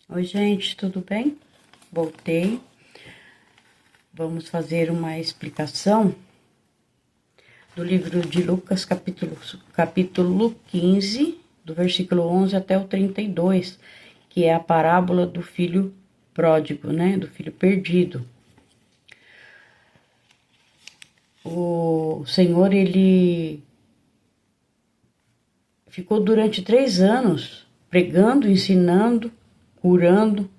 Oi, gente, tudo bem? Voltei. Vamos fazer uma explicação do livro de Lucas, capítulo 15, do versículo 11 até o 32, que é a parábola do filho pródigo, né? Do filho perdido. O Senhor, ele ficou durante 3 anos pregando, ensinando, curando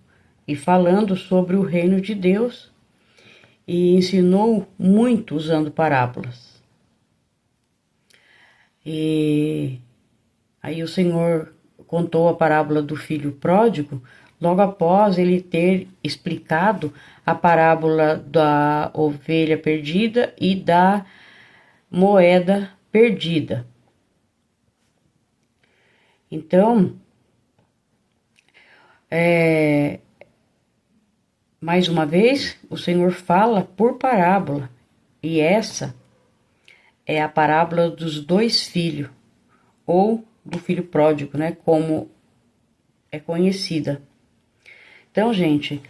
e falando sobre o reino de Deus. E ensinou muito usando parábolas. E aí o Senhor contou a parábola do filho pródigo, logo após ele ter explicado a parábola da ovelha perdida e da moeda perdida. Então, mais uma vez, o Senhor fala por parábola, e essa é a parábola dos 2 filhos, ou do filho pródigo, né? Como é conhecida. Então, gente,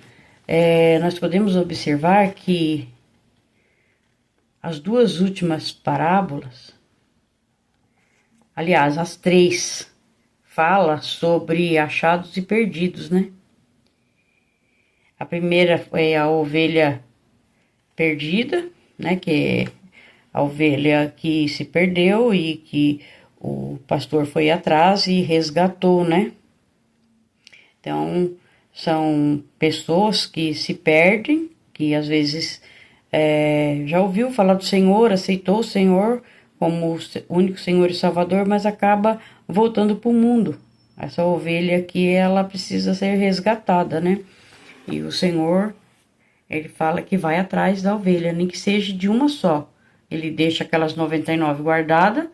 nós podemos observar que as 2 últimas parábolas, aliás, as 3, fala sobre achados e perdidos, né? A primeira foi a ovelha perdida, né? Que é a ovelha que se perdeu e que o pastor foi atrás e resgatou, né? Então, são pessoas que se perdem, que às vezes já ouviu falar do Senhor, aceitou o Senhor como o único Senhor e Salvador, mas acaba voltando para o mundo. Essa ovelha aqui, ela precisa ser resgatada, né? E o Senhor, ele fala que vai atrás da ovelha, nem que seja de uma só. Ele deixa aquelas 99 guardadas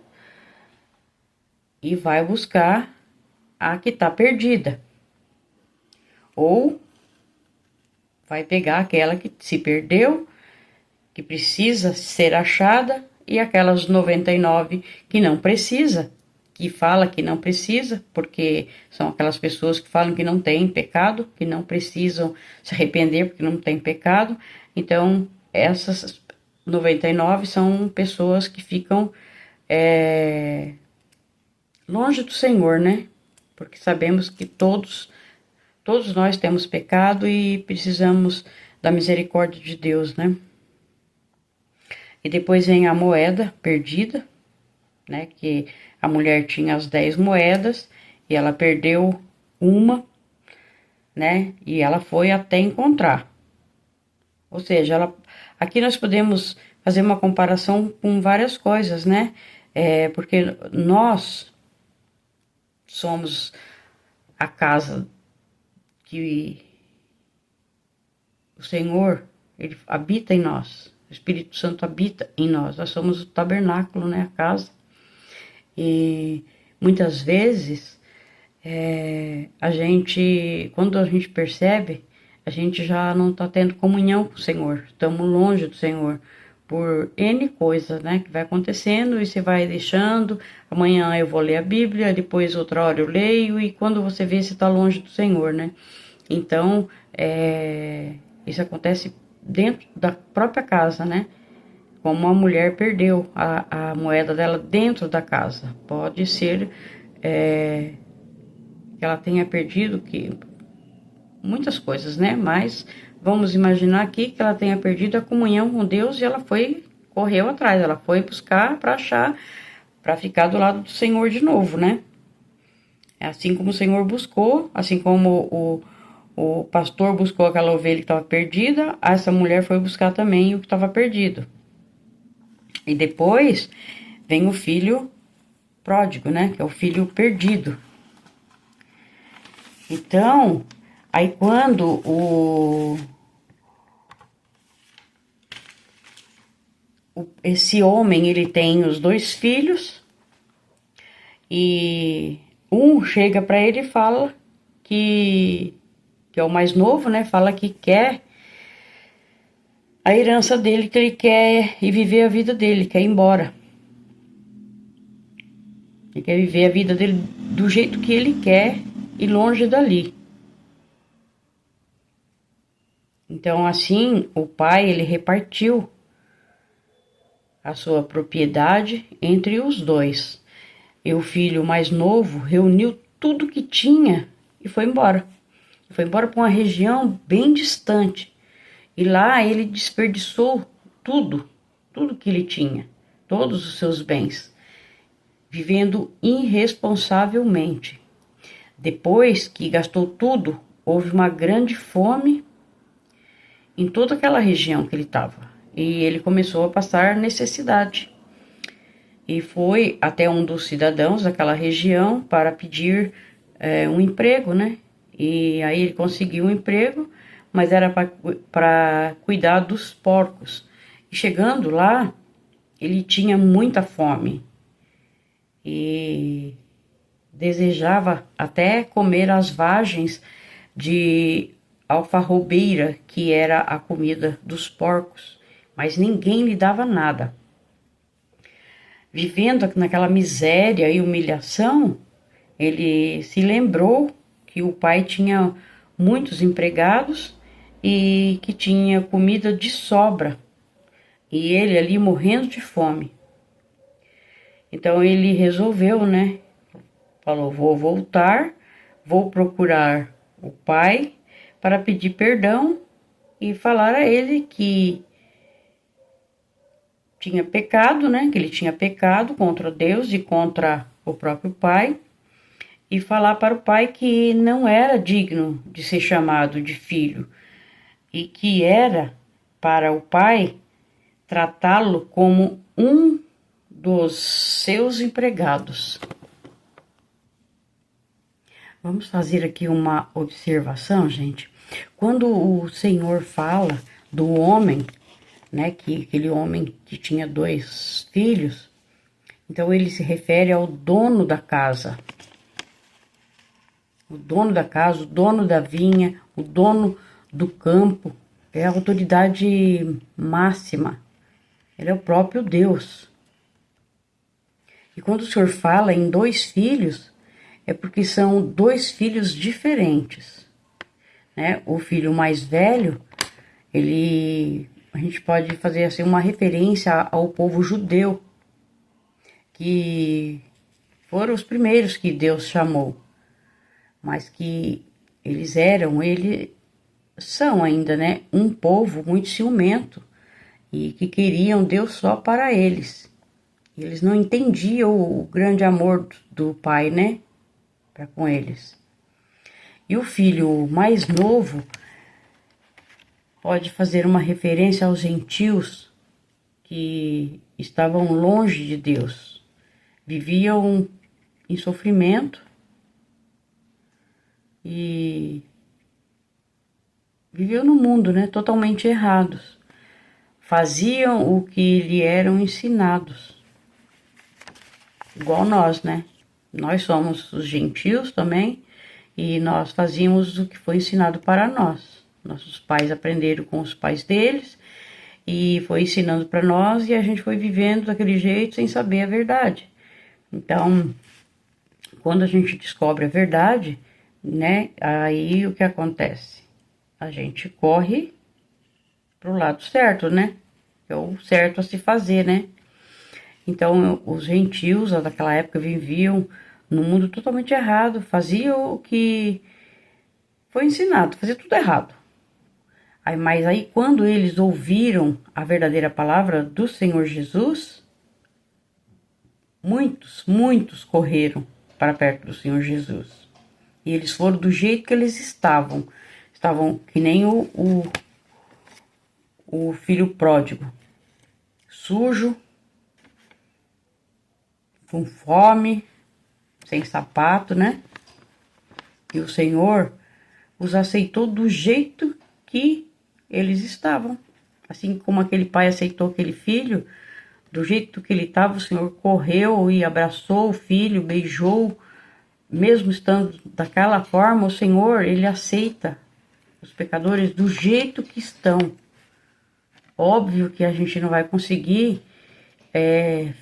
e vai buscar a que está perdida. Ou vai pegar aquela que se perdeu, que precisa ser achada, e aquelas 99 que não precisa, que fala que não precisa, porque são aquelas pessoas que falam que não tem pecado, que não precisam se arrepender porque não tem pecado. Então, essas 99 são pessoas que ficam longe do Senhor, né? Porque sabemos que todos nós temos pecado e precisamos da misericórdia de Deus, né? E depois vem a moeda perdida, né? Que a mulher tinha as 10 moedas e ela perdeu uma, né? E ela foi até encontrar. Ou seja, aqui nós podemos fazer uma comparação com várias coisas, né? Porque nós somos a casa que o Senhor, ele habita em nós. O Espírito Santo habita em nós. Nós somos o tabernáculo, né? A casa. E muitas vezes quando a gente percebe, a gente já não está tendo comunhão com o Senhor. Estamos longe do Senhor por N coisas, né? Que vai acontecendo e você vai deixando. Amanhã eu vou ler a Bíblia, depois outra hora eu leio, e quando você vê, você está longe do Senhor, né? Então, isso acontece dentro da própria casa, né? Como a mulher perdeu a moeda dela dentro da casa. Pode ser que ela tenha perdido muitas coisas, né? Mas vamos imaginar aqui que ela tenha perdido a comunhão com Deus e ela correu atrás, ela foi buscar para achar, para ficar do lado do Senhor de novo, né? É assim como o Senhor buscou, assim como o pastor buscou aquela ovelha que estava perdida, essa mulher foi buscar também o que estava perdido. E depois vem o filho pródigo, né? Que é o filho perdido. Então, aí quando esse homem, ele tem os 2 filhos, e um chega para ele e fala que é o mais novo, né? Fala que quer a herança dele, que ele quer ir viver a vida dele, quer ir embora. Ele quer viver a vida dele do jeito que ele quer e longe dali. Então, assim, o pai, ele repartiu a sua propriedade entre os dois. E o filho mais novo reuniu tudo que tinha e foi embora. Foi embora para uma região bem distante. E lá ele desperdiçou tudo que ele tinha, todos os seus bens, vivendo irresponsavelmente. Depois que gastou tudo, houve uma grande fome em toda aquela região que ele estava. E ele começou a passar necessidade. E foi até um dos cidadãos daquela região para pedir um emprego, né? E aí ele conseguiu um emprego, mas era para cuidar dos porcos. E chegando lá, ele tinha muita fome e desejava até comer as vagens de alfarrobeira, que era a comida dos porcos, mas ninguém lhe dava nada. Vivendo naquela miséria e humilhação, ele se lembrou que o pai tinha muitos empregados e que tinha comida de sobra, e ele ali morrendo de fome. Então ele resolveu, né? Falou: vou voltar, vou procurar o pai para pedir perdão e falar a ele que tinha pecado, né? Que ele tinha pecado contra Deus e contra o próprio pai, e falar para o pai que não era digno de ser chamado de filho e que era para o pai tratá-lo como um dos seus empregados. Vamos fazer aqui uma observação, gente. Quando o Senhor fala do homem, né, que aquele homem que tinha 2 filhos, então ele se refere ao dono da casa. O dono da casa, o dono da vinha, o dono do campo, é a autoridade máxima. Ele é o próprio Deus. E quando o Senhor fala em 2 filhos, é porque são 2 filhos diferentes, né? O filho mais velho, a gente pode fazer assim uma referência ao povo judeu, que foram os primeiros que Deus chamou, mas que eles são ainda, né, um povo muito ciumento e que queriam Deus só para eles. Eles não entendiam o grande amor do pai, né, para com eles. E o filho mais novo pode fazer uma referência aos gentios que estavam longe de Deus, viviam em sofrimento e viviam no mundo, né, totalmente errados. Faziam o que lhe eram ensinados, igual nós, né? Nós somos os gentios também e nós fazíamos o que foi ensinado para nós. Nossos pais aprenderam com os pais deles e foi ensinando para nós e a gente foi vivendo daquele jeito sem saber a verdade. Então, quando a gente descobre a verdade, né, aí o que acontece? A gente corre pro lado certo, né? É o certo a se fazer, né? Então, os gentios daquela época viviam num mundo totalmente errado, faziam o que foi ensinado, fazia tudo errado. Mas aí, quando eles ouviram a verdadeira palavra do Senhor Jesus, muitos correram para perto do Senhor Jesus. E eles foram do jeito que eles estavam. Estavam que nem o filho pródigo, sujo, com fome, sem sapato, né? E o Senhor os aceitou do jeito que eles estavam. Assim como aquele pai aceitou aquele filho, do jeito que ele estava, o Senhor correu e abraçou o filho, beijou. Mesmo estando daquela forma, o Senhor, ele aceita os pecadores do jeito que estão. Óbvio que a gente não vai conseguir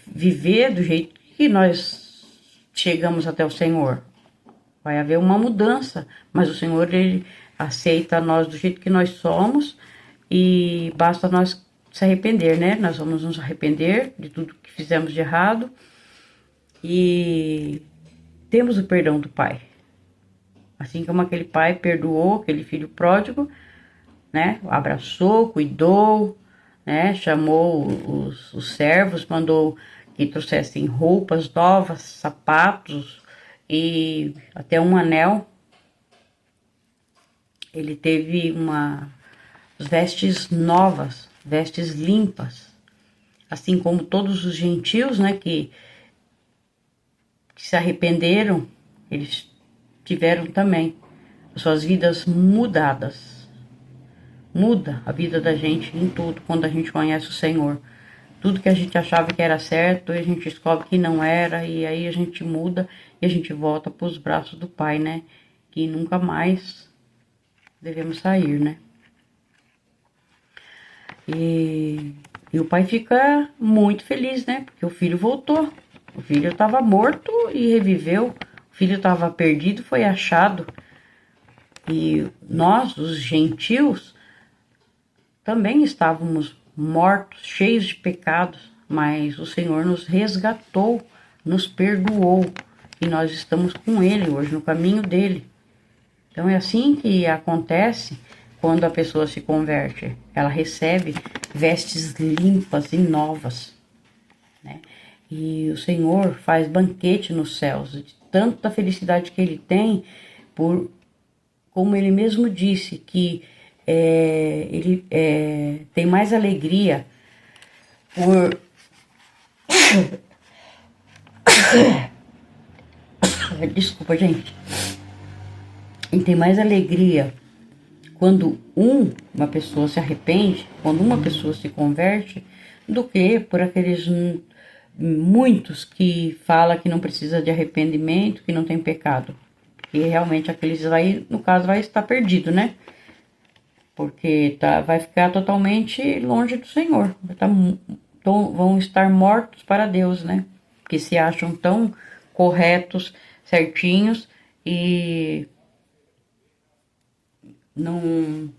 viver do jeito que nós chegamos até o Senhor. vai haver uma mudança, mas o Senhor, ele aceita nós do jeito que nós somos e basta nós se arrepender, né? Nós vamos nos arrepender de tudo que fizemos de errado e temos o perdão do Pai. Assim como aquele pai perdoou aquele filho pródigo, né? Abraçou, cuidou, né? Chamou os servos, mandou que trouxessem roupas novas, sapatos e até um anel. Ele teve vestes novas, vestes limpas, assim como todos os gentios, né? Que se arrependeram, eles tiveram também suas vidas mudadas. Muda a vida da gente em tudo quando a gente conhece o Senhor. Tudo que a gente achava que era certo, a gente descobre que não era, e aí a gente muda e a gente volta para os braços do Pai, né? Que nunca mais devemos sair, né? E o pai fica muito feliz, né? Porque o filho voltou. O filho estava morto e reviveu. O filho estava perdido, foi achado. E nós, os gentios, também estávamos mortos, cheios de pecados, mas o Senhor nos resgatou, nos perdoou e nós estamos com Ele hoje, no caminho dele. Então é assim que acontece quando a pessoa se converte. Ela recebe vestes limpas e novas, né? E o Senhor faz banquete nos céus, de tanta felicidade que Ele tem, como Ele mesmo disse, que Ele tem mais alegria por... Desculpa, gente. Ele tem mais alegria quando uma pessoa se arrepende, quando uma pessoa se converte, do que por aqueles muitos que falam que não precisa de arrependimento, que não tem pecado. E realmente aqueles aí, no caso, vai estar perdido, né? Porque vai ficar totalmente longe do Senhor. Vão estar mortos para Deus, né? Que se acham tão corretos, certinhos e não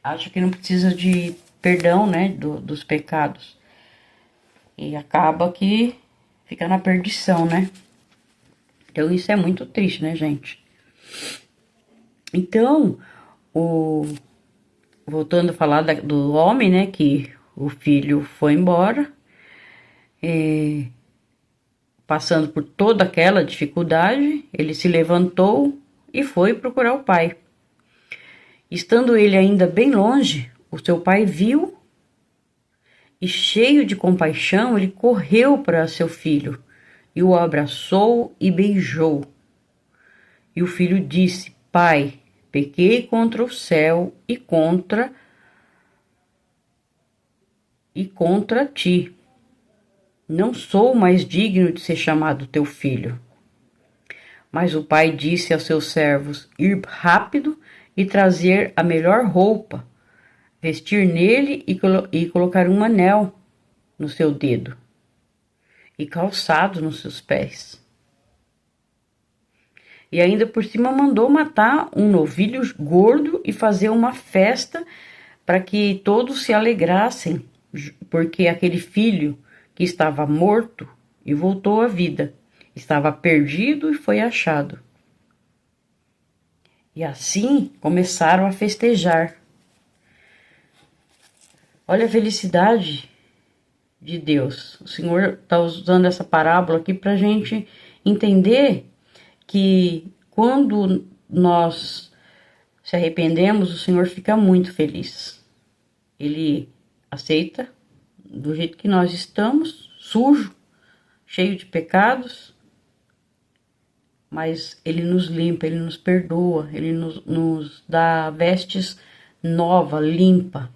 acho que não precisa de perdão, né, dos pecados. E acaba que fica na perdição, né? Então isso é muito triste, né, gente? Então, voltando a falar do homem, né, que o filho foi embora, passando por toda aquela dificuldade, ele se levantou e foi procurar o pai. Estando ele ainda bem longe, o seu pai viu e, cheio de compaixão, ele correu para seu filho e o abraçou e beijou. E o filho disse: Pai, pequei contra o céu e contra ti. Não sou mais digno de ser chamado teu filho. Mas o pai disse aos seus servos: ir rápido e trazer a melhor roupa, vestir nele e colocar um anel no seu dedo e calçado nos seus pés. E ainda por cima mandou matar um novilho gordo e fazer uma festa para que todos se alegrassem, porque aquele filho que estava morto e voltou à vida, estava perdido e foi achado. E assim começaram a festejar. Olha a felicidade de Deus. O Senhor está usando essa parábola aqui para a gente entender que quando nós se arrependemos, o Senhor fica muito feliz. Ele aceita do jeito que nós estamos, sujo, cheio de pecados, mas Ele nos limpa, Ele nos perdoa, Ele nos dá vestes novas, limpas,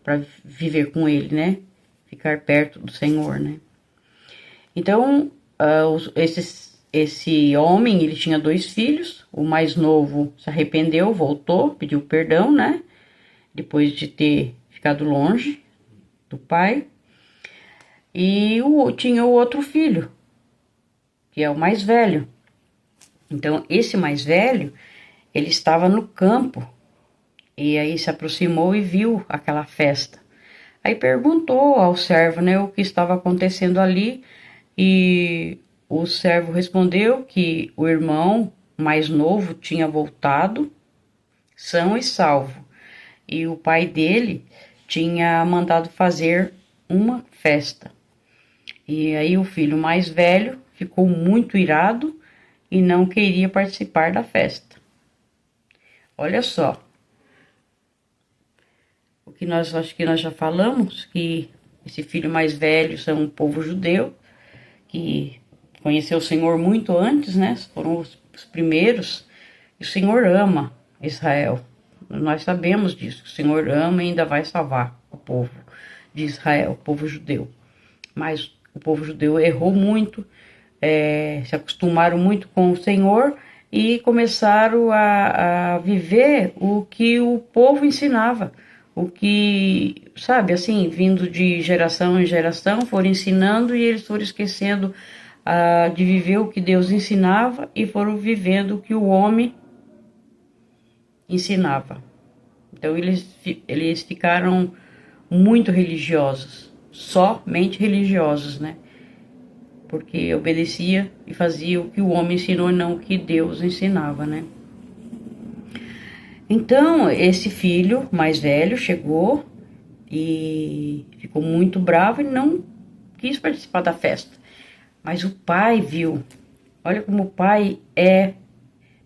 para viver com Ele, né? Ficar perto do Senhor, né? Então, esse homem, ele tinha 2 filhos. O mais novo se arrependeu, voltou, pediu perdão, né? Depois de ter ficado longe do pai. E tinha o outro filho, que é o mais velho. Então, esse mais velho, ele estava no campo e aí se aproximou e viu aquela festa. Aí perguntou ao servo, né, o que estava acontecendo ali e o servo respondeu que o irmão mais novo tinha voltado são e salvo e o pai dele tinha mandado fazer uma festa. E aí o filho mais velho ficou muito irado e não queria participar da festa. Olha só, o que nós acho que nós já falamos, que esse filho mais velho são um povo judeu, que conheceu o Senhor muito antes, né? Foram os primeiros, e o Senhor ama Israel. Nós sabemos disso, que o Senhor ama e ainda vai salvar o povo de Israel, o povo judeu. Mas o povo judeu errou muito, se acostumaram muito com o Senhor e começaram a viver o que o povo ensinava. O que, sabe, assim, vindo de geração em geração, foram ensinando e eles foram esquecendo de viver o que Deus ensinava e foram vivendo o que o homem ensinava. Então eles ficaram muito religiosos, somente religiosos, né? Porque obedecia e fazia o que o homem ensinou, não o que Deus ensinava, né? Então, esse filho mais velho chegou e ficou muito bravo e não quis participar da festa. Mas o pai viu, olha como o pai é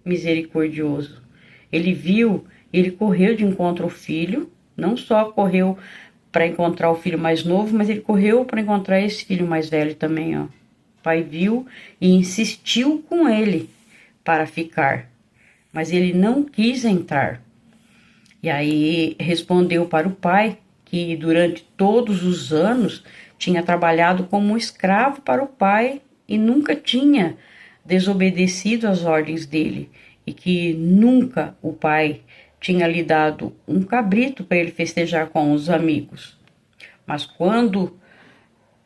misericordioso. Ele viu, ele correu de encontro ao filho, não só correu para encontrar o filho mais novo, mas ele correu para encontrar esse filho mais velho também, ó. O pai viu e insistiu com ele para ficar, mas ele não quis entrar. E aí respondeu para o pai que durante todos os anos tinha trabalhado como escravo para o pai e nunca tinha desobedecido às ordens dele e que nunca o pai tinha lhe dado um cabrito para ele festejar com os amigos. Mas quando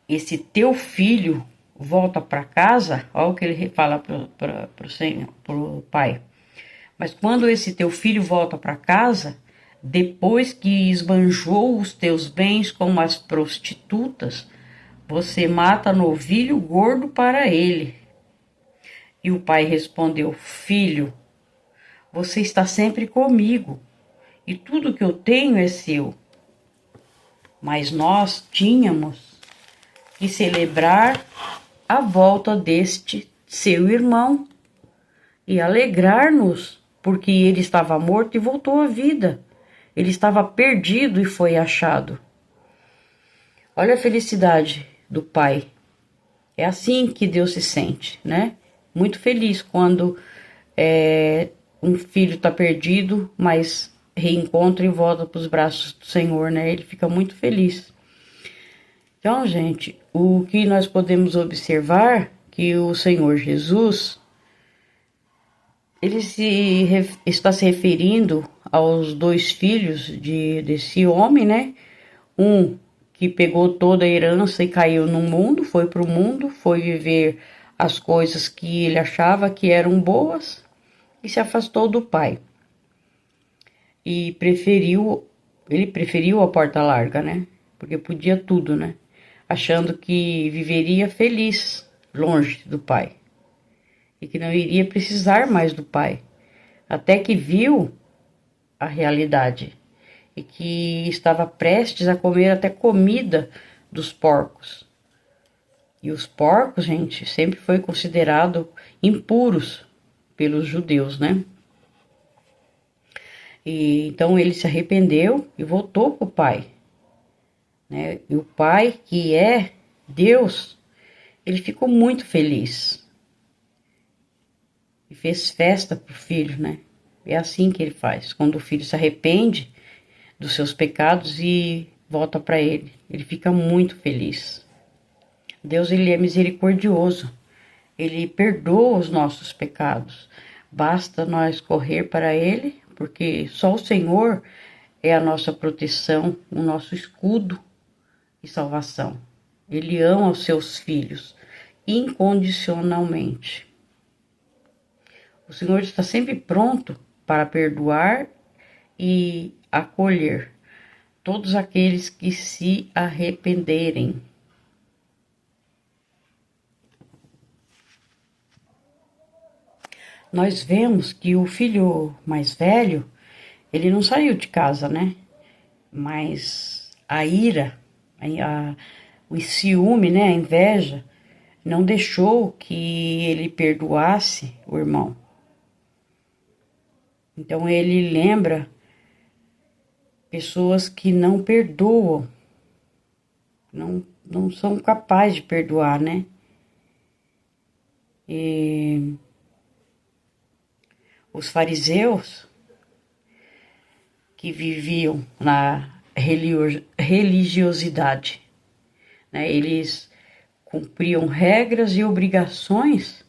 esse teu filho volta para casa, olha o que ele fala para o pai. Mas quando esse teu filho volta para casa, depois que esbanjou os teus bens com as prostitutas, você mata novilho gordo para ele. E o pai respondeu: Filho, você está sempre comigo, e tudo que eu tenho é seu. Mas nós tínhamos que celebrar a volta deste seu irmão e alegrar-nos, porque ele estava morto e voltou à vida. Ele estava perdido e foi achado. Olha a felicidade do pai. É assim que Deus se sente, né? Muito feliz quando um filho está perdido, mas reencontra e volta para os braços do Senhor, né? Ele fica muito feliz. Então, gente, o que nós podemos observar que o Senhor Jesus, ele está se referindo aos dois filhos desse homem, né? Um que pegou toda a herança e caiu no mundo, foi para o mundo, foi viver as coisas que ele achava que eram boas e se afastou do pai. E ele preferiu a porta larga, né? Porque podia tudo, né? Achando que viveria feliz longe do pai e que não iria precisar mais do pai. Até que viu a realidade e que estava prestes a comer até comida dos porcos. E os porcos, gente, sempre foi considerado impuros pelos judeus, né? E então ele se arrependeu e voltou para o pai, né? E o pai, que é Deus, ele ficou muito feliz e fez festa pro filho, né? É assim que ele faz. Quando o filho se arrepende dos seus pecados e volta para ele, ele fica muito feliz. Deus, ele é misericordioso. Ele perdoa os nossos pecados. Basta nós correr para ele, porque só o Senhor é a nossa proteção, o nosso escudo e salvação. Ele ama os seus filhos incondicionalmente. O Senhor está sempre pronto para perdoar e acolher todos aqueles que se arrependerem. Nós vemos que o filho mais velho, ele não saiu de casa, né? Mas a ira, o ciúme, né? A inveja, não deixou que ele perdoasse o irmão. Então ele lembra pessoas que não perdoam, não são capazes de perdoar, né? E os fariseus que viviam na religiosidade, né? Eles cumpriam regras e obrigações,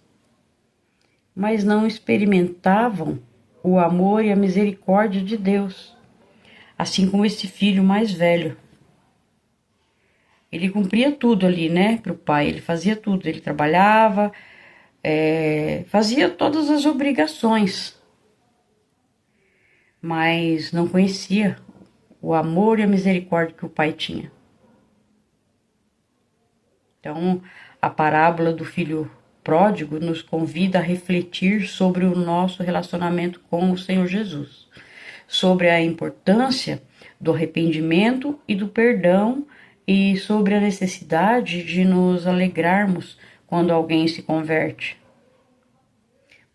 mas não experimentavam o amor e a misericórdia de Deus, assim como esse filho mais velho. Ele cumpria tudo ali, né, para o pai, ele fazia tudo, ele trabalhava, fazia todas as obrigações, mas não conhecia o amor e a misericórdia que o pai tinha. Então, a parábola do filho pródigo nos convida a refletir sobre o nosso relacionamento com o Senhor Jesus, sobre a importância do arrependimento e do perdão e sobre a necessidade de nos alegrarmos quando alguém se converte.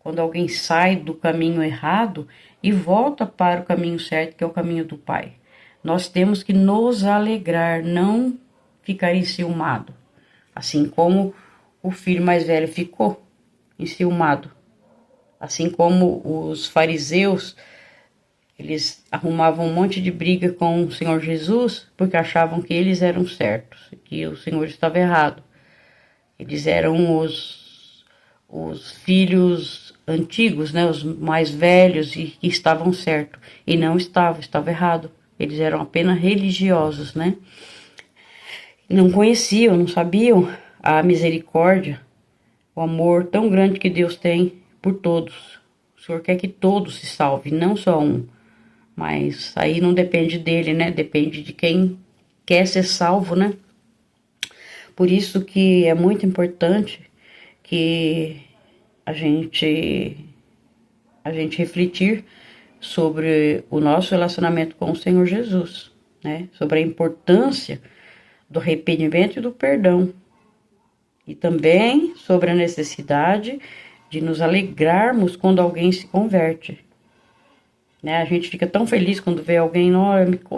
Quando alguém sai do caminho errado e volta para o caminho certo, que é o caminho do Pai. Nós temos que nos alegrar, não ficar enciumado. Assim como o filho mais velho ficou enciumado. Assim como os fariseus, eles arrumavam um monte de briga com o Senhor Jesus porque achavam que eles eram certos, que o Senhor estava errado. Eles eram os filhos antigos, né, os mais velhos e que estavam certos. E não estava errado. Eles eram apenas religiosos, né? Não conheciam, não sabiam a misericórdia, o amor tão grande que Deus tem por todos. O Senhor quer que todos se salvem, não só um. Mas aí não depende dele, né? Depende de quem quer ser salvo, né? Por isso que é muito importante que a gente refletir sobre o nosso relacionamento com o Senhor Jesus, né? Sobre a importância do arrependimento e do perdão. E também sobre a necessidade de nos alegrarmos quando alguém se converte. Né? A gente fica tão feliz quando vê alguém,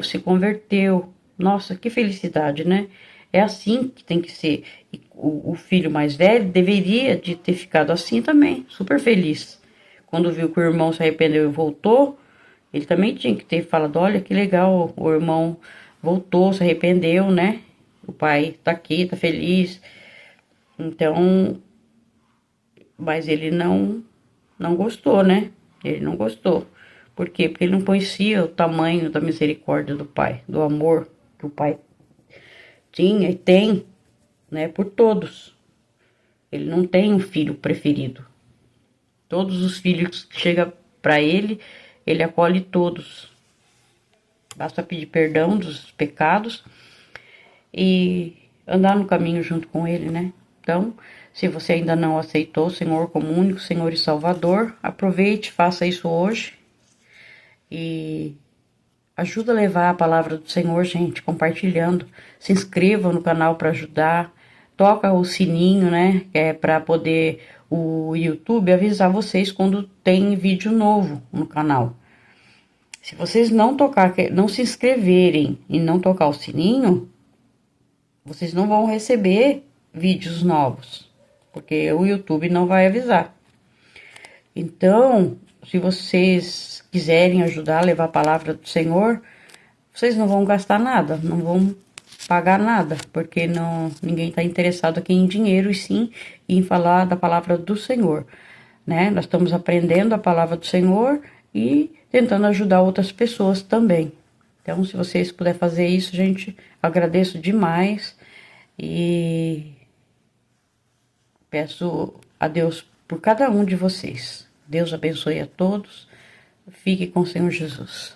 se converteu. Nossa, que felicidade, né? É assim que tem que ser. E o filho mais velho deveria de ter ficado assim também, super feliz. Quando viu que o irmão se arrependeu e voltou, ele também tinha que ter falado, olha que legal, o irmão voltou, se arrependeu, né? O pai tá aqui, tá feliz. Então, mas ele não gostou, né? Ele não gostou. Por quê? Porque ele não conhecia o tamanho da misericórdia do pai, do amor que o pai tinha e tem, né, por todos. Ele não tem um filho preferido. Todos os filhos que chegam para ele, ele acolhe todos. Basta pedir perdão dos pecados e andar no caminho junto com ele, né? Então, se você ainda não aceitou o Senhor como único Senhor e Salvador, aproveite, faça isso hoje e ajuda a levar a palavra do Senhor, gente, compartilhando. Se inscreva no canal para ajudar, toca o sininho, né, que é para poder o YouTube avisar vocês quando tem vídeo novo no canal. Se vocês não se inscreverem e não tocar o sininho, vocês não vão receber vídeos novos, porque o YouTube não vai avisar. Então, se vocês quiserem ajudar a levar a palavra do Senhor, vocês não vão gastar nada, não vão pagar nada, porque ninguém está interessado aqui em dinheiro, e sim em falar da palavra do Senhor, né? Nós estamos aprendendo a palavra do Senhor e tentando ajudar outras pessoas também. Então, se vocês puderem fazer isso, gente, agradeço demais e peço a Deus por cada um de vocês. Deus abençoe a todos. Fique com o Senhor Jesus.